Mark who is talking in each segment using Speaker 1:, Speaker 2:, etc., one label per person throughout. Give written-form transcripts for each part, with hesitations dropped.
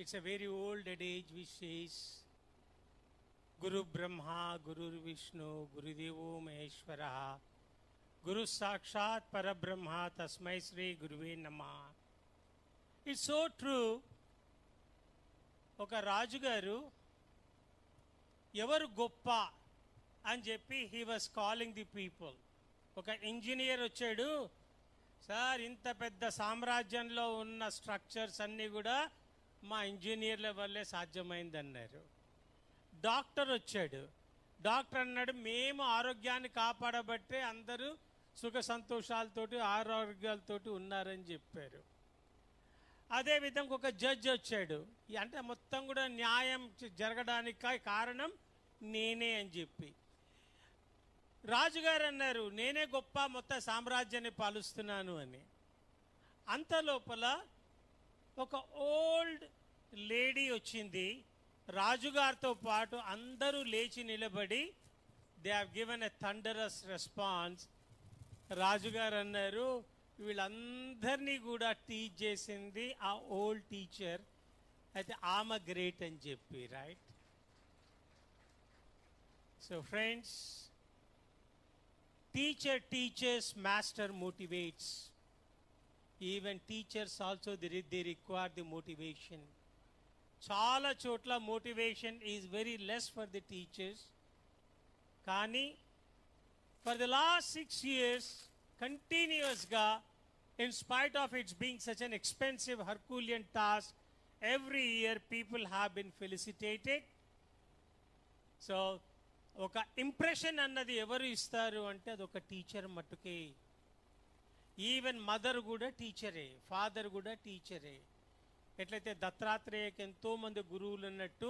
Speaker 1: It's a very old adage which says, Guru Brahma, Guru Vishnu, Guru Devo Maheshwara, Guru Sakshat Parabrahma, Tasmai Sri Guruve Namah. It's so true. ఒక రాజుగారు ఎవరు గొప్ప అని చెప్పి he was calling the people. ఒక engineer వచ్చాడు, sir ఇంత పెద్ద సామ్రాజ్యంలో ఉన్న స్ట్రక్చర్స్ అన్నీ కూడా మా ఇంజనీర్ల వల్లే సాధ్యమైంది అన్నారు. డాక్టర్ వచ్చాడు, డాక్టర్ అన్నాడు మేము ఆరోగ్యాన్ని కాపాడబట్టే అందరూ సుఖ సంతోషాలతోటి ఆరోగ్యాలతోటి ఉన్నారని చెప్పారు. అదేవిధంగా ఒక జడ్జి వచ్చాడు, అంటే మొత్తం కూడా న్యాయం జరగడానికి కారణం నేనే అని చెప్పి. రాజుగారు అన్నారు నేనే గొప్ప మొత్తం సామ్రాజ్యాన్ని పాలిస్తున్నాను అని. అంత లోపల ఒక ఓల్డ్ లేడీ వచ్చింది, రాజుగారితో పాటు అందరూ లేచి నిలబడి they have given a థండరస్ response. రాజుగారు అన్నారు వీళ్ళందరినీ కూడా టీచ్ చేసింది ఆ ఓల్డ్ టీచర్, అయితే ఆమె గ్రేట్ అని చెప్పి. Right? So friends, teacher teaches, master motivates. Even teachers also they require the motivation. చాలా చోట్ల motivation is very less for the teachers. కానీ for the last 6 years continuously, in spite of its being such an expensive Herculean task, every year people have been felicitated. So ఒక impression అన్నది ఎవరు ఇస్తారు అంటే అది ఒక టీచర్ మట్టుకే. Even mother కూడా టీచరే, ఫాదర్ కూడా టీచరే. ఎట్లయితే దత్తాత్రేయకి ఎంతోమంది గురువులు ఉన్నట్టు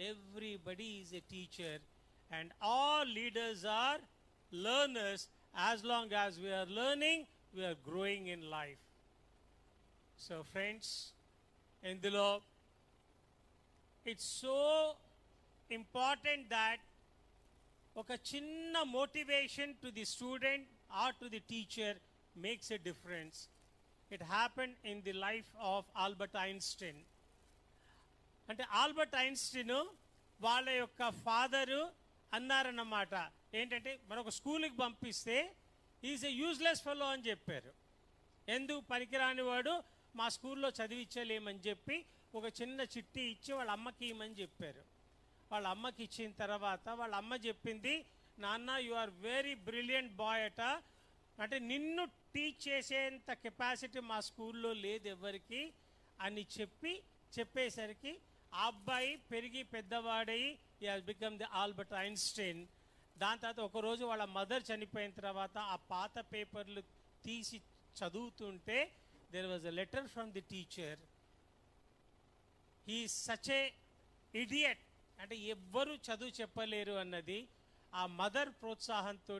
Speaker 1: everybody is a teacher and all leaders are learners. As long as we are learning we are growing in life. So friends, ఇందులో ఇట్స్ సో ఇంపార్టెంట్ దాట్ ఒక చిన్న motivation to the student or to the teacher makes a difference. It happened in the life of Albert Einstein. అంటే Albert Einstein వాళ్ళ యొక్క father అన్నారన్నమాట, ఏంటంటే మరొక స్కూల్కి పంపిస్తే ఈజ్ ఎ యూజ్లెస్ ఫెలో అని చెప్పారు. ఎందుకు పనికిరాని వాడు, మా స్కూల్లో చదివించలేమని చెప్పి ఒక చిన్న చిట్టి ఇచ్చి వాళ్ళ అమ్మకి ఇవ్వమని చెప్పారు. వాళ్ళ అమ్మకి ఇచ్చిన తర్వాత వాళ్ళ అమ్మ చెప్పింది, నాన్న you are very brilliant boy అట, అంటే నిన్ను టీచ్ చేసేంత కెపాసిటీ మా స్కూల్లో లేదు ఎవరికి అని చెప్పేసరికి ఆ అబ్బాయి పెరిగి పెద్దవాడయి he has become the Albert Einstein. దాని తర్వాత ఒకరోజు వాళ్ళ మదర్ చనిపోయిన తర్వాత ఆ పాత పేపర్లు తీసి చదువుతుంటే there was a letter from the teacher, he is such a idiot, అంటే ఎవ్వరూ చదువు చెప్పలేరు అన్నది. ఆ మదర్ ప్రోత్సాహంతో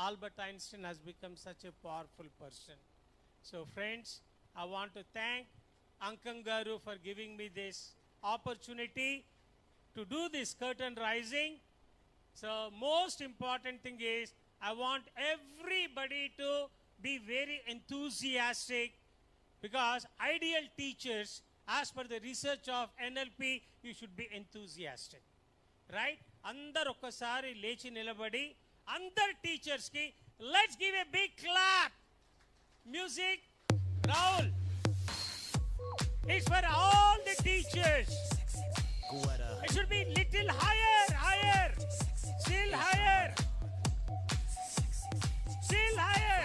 Speaker 1: Albert Einstein has become such a powerful person. So friends, I want to thank Ankang Garu for giving me this opportunity to do this curtain rising. So most important thing is I want everybody to be very enthusiastic, because ideal teachers, as per the research of NLP, you should be enthusiastic. Right? అందరు ఒక్కసారి లేచి నిలబడి అందరు teachers కి let's give a big clap. Music Rahul. It's for all the teachers. It should be little higher, higher, still higher, still higher.